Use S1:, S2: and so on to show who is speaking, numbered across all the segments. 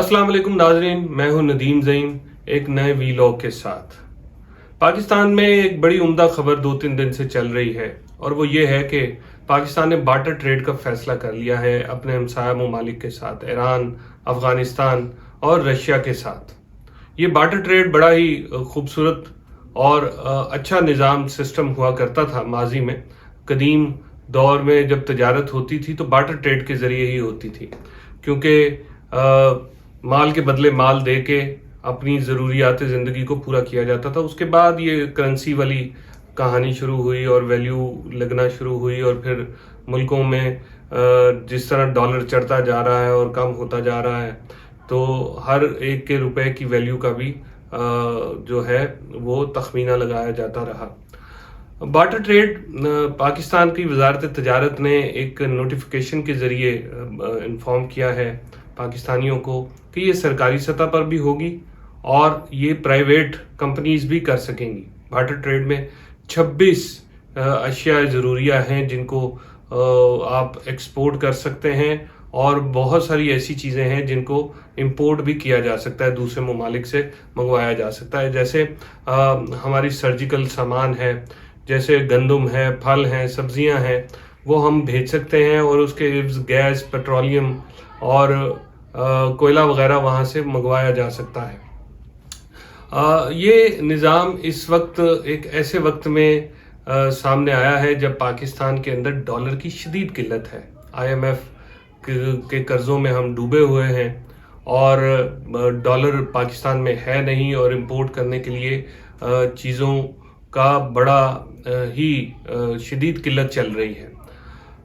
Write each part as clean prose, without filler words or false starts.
S1: अस्सलाम वालेकुम नाजरीन, मैं हूं नदीम ज़ईन एक नए वीलॉग के साथ। पाकिस्तान में एक बड़ी उम्दा खबर 2-3 दिन से चल रही है और वो ये है कि पाकिस्तान ने बार्टर ट्रेड का फैसला कर लिया है अपने हमसाया ममालिक के साथ, ईरान, अफगानिस्तान और रशिया के साथ। ये बार्टर ट्रेड बड़ा ही खूबसूरत और अच्छा निज़ाम सिस्टम हुआ करता था माजी में। कदीम दौर में जब तजारत होती थी तो बार्टर ट्रेड के ज़रिए ही होती थी, क्योंकि माल के बदले माल दे के अपनी ज़रूरियात ज़िंदगी को पूरा किया जाता था। उसके बाद ये करेंसी वाली कहानी शुरू हुई और वैल्यू लगना शुरू हुई, और फिर मुल्कों में जिस तरह डॉलर चढ़ता जा रहा है और कम होता जा रहा है, तो हर एक के रुपए की वैल्यू का भी जो है वो तखमीना लगाया जाता रहा। बार्टर ट्रेड पाकिस्तान की वजारत तजारत ने एक नोटिफिकेशन के ज़रिए इन्फॉर्म किया है पाकिस्तानियों को कि ये सरकारी सतह पर भी होगी और ये प्राइवेट कंपनीज भी कर सकेंगी। बार्टर ट्रेड में 26 अशिया ज़रूरिया हैं जिनको आप एक्सपोर्ट कर सकते हैं, और बहुत सारी ऐसी चीज़ें हैं जिनको इंपोर्ट भी किया जा सकता है, दूसरे ममालिक से मंगवाया जा सकता है। जैसे हमारी सर्जिकल सामान है, जैसे गंदम है, फल हैं, सब्जियां हैं, वो हम भेज सकते हैं और उसके गैस, पेट्रोलियम और कोयला वगैरह वहाँ से मंगवाया जा सकता है। ये निज़ाम इस वक्त एक ऐसे वक्त में सामने आया है जब पाकिस्तान के अंदर डॉलर की शदीद किल्लत है। IMF के कर्ज़ों में हम डूबे हुए हैं और डॉलर पाकिस्तान में है नहीं, और इंपोर्ट करने के लिए चीज़ों का बड़ा ही शदीद किल्लत चल रही है।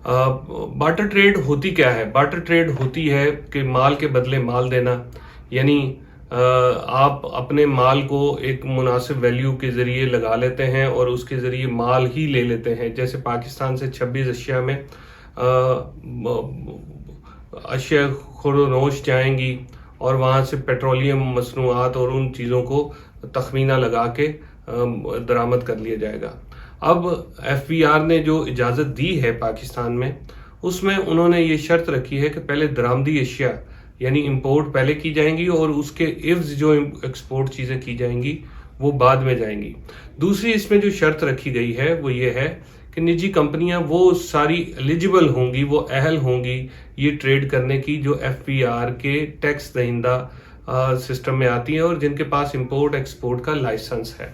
S1: बार्टर ट्रेड होती क्या है? बार्टर ट्रेड होती है कि माल के बदले माल देना, यानी आप अपने माल को एक मुनासिब वैल्यू के ज़रिए लगा लेते हैं और उसके ज़रिए माल ही ले लेते हैं। जैसे पाकिस्तान से 26 अशिया में अशिया खुरोनोश जाएंगी और वहाँ से पेट्रोलियम मसनूआत और उन चीज़ों को तखमीना लगा के दरामद कर लिया जाएगा। अब FBR ने जो इजाज़त दी है पाकिस्तान में, उसमें उन्होंने ये शर्त रखी है कि पहले दरामदी अशिया यानी इंपोर्ट पहले की जाएंगी और उसके इव्ज़ जो एक्सपोर्ट चीज़ें की जाएंगी वो बाद में जाएंगी। दूसरी इसमें जो शर्त रखी गई है वो ये है कि निजी कंपनियां वो सारी एलिजिबल होंगी, वो अहल होंगी ये ट्रेड करने की जो FBR के टैक्स दहिंदा सिस्टम में आती हैं और जिनके पास इंपोर्ट एक्सपोर्ट का लाइसेंस है।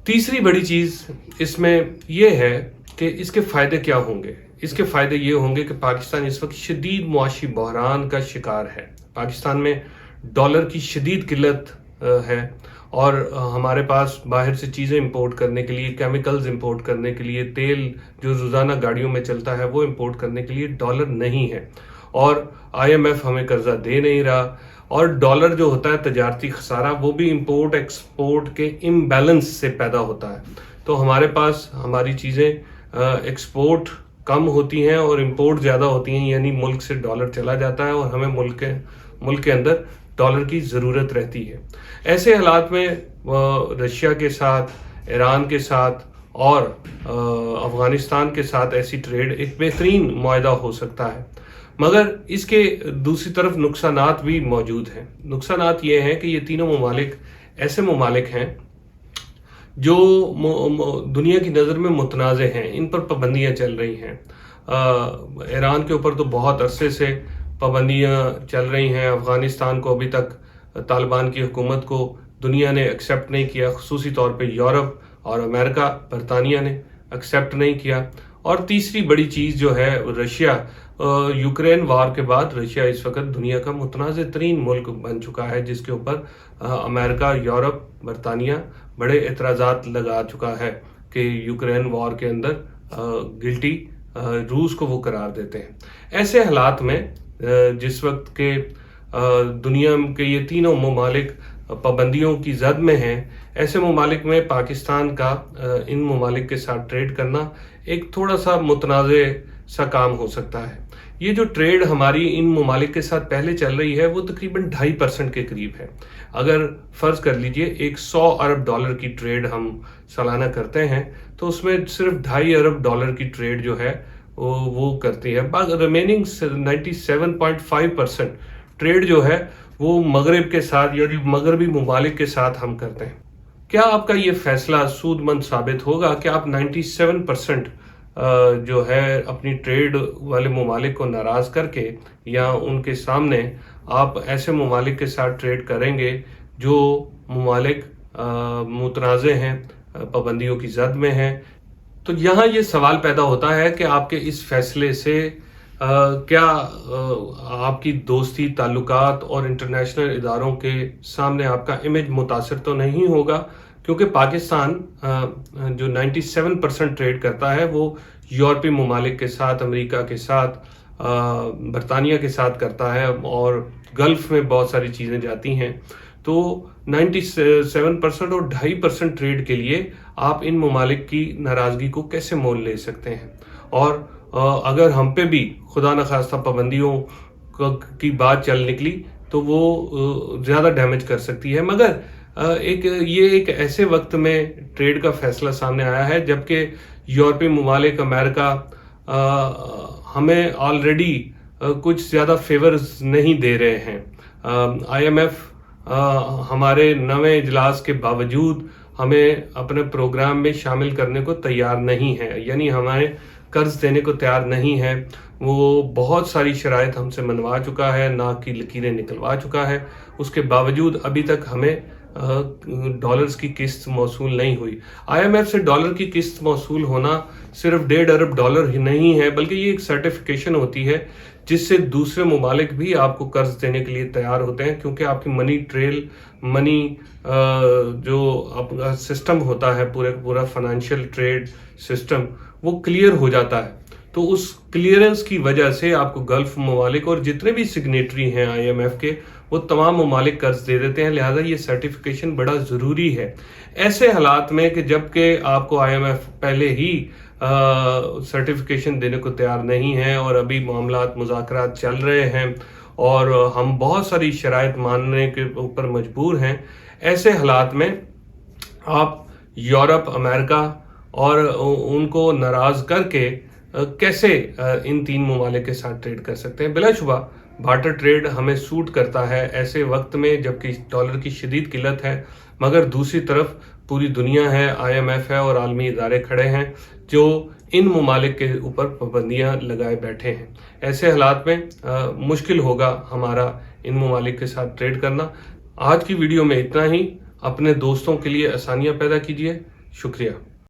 S1: तीसरी बड़ी चीज़ इसमें यह है कि इसके फ़ायदे क्या होंगे। इसके फ़ायदे ये होंगे कि पाकिस्तान इस वक्त शदीद मुआशी बहरान का शिकार है। पाकिस्तान में डॉलर की शदीद किल्लत है और हमारे पास बाहर से चीज़ें इंपोर्ट करने के लिए, केमिकल्स इंपोर्ट करने के लिए, तेल जो रोज़ाना गाड़ियों में चलता है वो इंपोर्ट करने के लिए डॉलर नहीं है, और IMF हमें कर्जा दे नहीं रहा, और डॉलर जो होता है तजारती खसारा वो भी इंपोर्ट एक्सपोर्ट के इम्बैलेंस से पैदा होता है। तो हमारे पास हमारी चीज़ें एक्सपोर्ट कम होती हैं और इंपोर्ट ज़्यादा होती हैं, यानी मुल्क से डॉलर चला जाता है और हमें मुल्क के अंदर डॉलर की ज़रूरत रहती है। ऐसे हालात में रशिया के साथ, ईरान के साथ और अफ़गानिस्तान के साथ ऐसी ट्रेड एक बेहतरीन मुआहदा हो सकता है, मगर इसके दूसरी तरफ नुकसानात भी मौजूद हैं। नुकसानात ये हैं कि ये तीनों ममालिक ऐसे ममालिक हैं जो दुनिया की नज़र में मुतनाज़ हैं, इन पर पाबंदियाँ चल रही हैं। ईरान के ऊपर तो बहुत अरसे से पाबंदियाँ चल रही हैं। अफ़गानिस्तान को अभी तक तालिबान की हुकूमत को दुनिया ने एक्सेप्ट नहीं किया, ख़ुसूसी तौर पे यूरोप और अमेरिका, बरतानिया ने एक्सेप्ट नहीं किया। और तीसरी बड़ी चीज़ जो है रशिया, यूक्रेन वार के बाद रशिया इस वक्त दुनिया का मुतनाज़ तरीन मुल्क बन चुका है, जिसके ऊपर अमेरिका, यूरोप, बरतानिया बड़े एतराज़ात लगा चुका है कि यूक्रेन वार के अंदर गिल्टी रूस को वो करार देते हैं। ऐसे हालात में जिस वक्त के दुनिया के ये तीनों ममालिक पाबंदियों की जद में हैं, ऐसे ममालिक में पाकिस्तान का इन ममालिक के साथ ट्रेड करना एक थोड़ा सा मुतनाज़े सा काम हो सकता है। ये जो ट्रेड हमारी इन ममालिक के साथ पहले चल रही है वो तकरीबन 2.5% के करीब है। अगर फ़र्ज़ कर लीजिए एक $100 अरब की ट्रेड हम सालाना करते हैं तो उसमें सिर्फ $2.5 अरब की ट्रेड जो है वो करती है। रिमेनिंग 97.5% ट्रेड जो है वो मगरब के साथ यानी मगरबी ममालिक के साथ हम करते हैं। क्या आपका ये फैसला सूदमंद साबित होगा कि आप 97% जो है अपनी ट्रेड वाले ममालिक को नाराज़ करके या उनके सामने आप ऐसे ममालिक के साथ ट्रेड करेंगे जो ममालिक मुतनाज़े हैं, पाबंदियों की जद में हैं। तो यहाँ ये सवाल पैदा होता है कि आपके इस फैसले से क्या आपकी दोस्ती ताल्लुकात और इंटरनेशनल इदारों के सामने आपका इमेज मुतासर तो नहीं होगा, क्योंकि पाकिस्तान जो 97% ट्रेड करता है वो यूरोपीय ममालिक के साथ, अमेरिका के साथ, बरतानिया के साथ करता है और गल्फ में बहुत सारी चीज़ें जाती हैं। तो 97% और 2.5% ट्रेड के लिए आप इन ममालिक की नाराज़गी को कैसे मोल ले सकते हैं? और अगर हम पे भी खुदा न खास्ता पाबंदियों की बात चल निकली तो वो ज़्यादा डैमेज कर सकती है। मगर ये एक ऐसे वक्त में ट्रेड का फैसला सामने आया है जबकि यूरोपीय ममालिक, अमेरिका हमें ऑलरेडी कुछ ज़्यादा फेवर्स नहीं दे रहे हैं। IMF हमारे नवे इजलास के बावजूद हमें अपने प्रोग्राम में शामिल करने को तैयार नहीं है, यानी हमारे कर्ज देने को तैयार नहीं है। वो बहुत सारी शराइत हमसे मनवा चुका है, नाक की लकीरें निकलवा चुका है, उसके बावजूद अभी तक हमें डॉलर्स की किस्त मौसूल नहीं हुई। IMF से डॉलर की किस्त मौसूल होना सिर्फ $1.5 अरब ही नहीं है, बल्कि ये एक सर्टिफिकेशन होती है जिससे दूसरे ममालिक भी आपको कर्ज देने के लिए तैयार होते हैं, क्योंकि आपकी मनी जो आपका सिस्टम होता है, पूरा फाइनेंशियल ट्रेड सिस्टम वो क्लियर हो जाता है। तो उस क्लियरेंस की वजह से आपको गल्फ ममालिक और जितने भी सिग्नेटरी हैं IMF के, वो तमाम ममालिक कर्ज दे देते हैं। लिहाजा ये सर्टिफिकेशन बड़ा ज़रूरी है ऐसे हालात में कि जबकि आपको IMF पहले ही सर्टिफिकेशन देने को तैयार नहीं है और अभी मामलात मुज़ाकरात चल रहे हैं और हम बहुत सारी शराइत मानने के ऊपर मजबूर हैं। ऐसे हालात में आप यूरोप, अमेरिका और उनको नाराज़ करके कैसे इन तीन ममालिक के साथ ट्रेड कर सकते हैं? बिलाशुबा बार्टर ट्रेड हमें सूट करता है ऐसे वक्त में जबकि डॉलर की शदीद किल्लत है, मगर दूसरी तरफ पूरी दुनिया है, IMF है और आलमी इदारे खड़े हैं जो इन ममालिक के ऊपर पाबंदियां लगाए बैठे हैं। ऐसे हालात में मुश्किल होगा हमारा इन ममालिक के साथ ट्रेड करना। आज की वीडियो में इतना ही। अपने दोस्तों के लिए आसानियां पैदा कीजिए। शुक्रिया।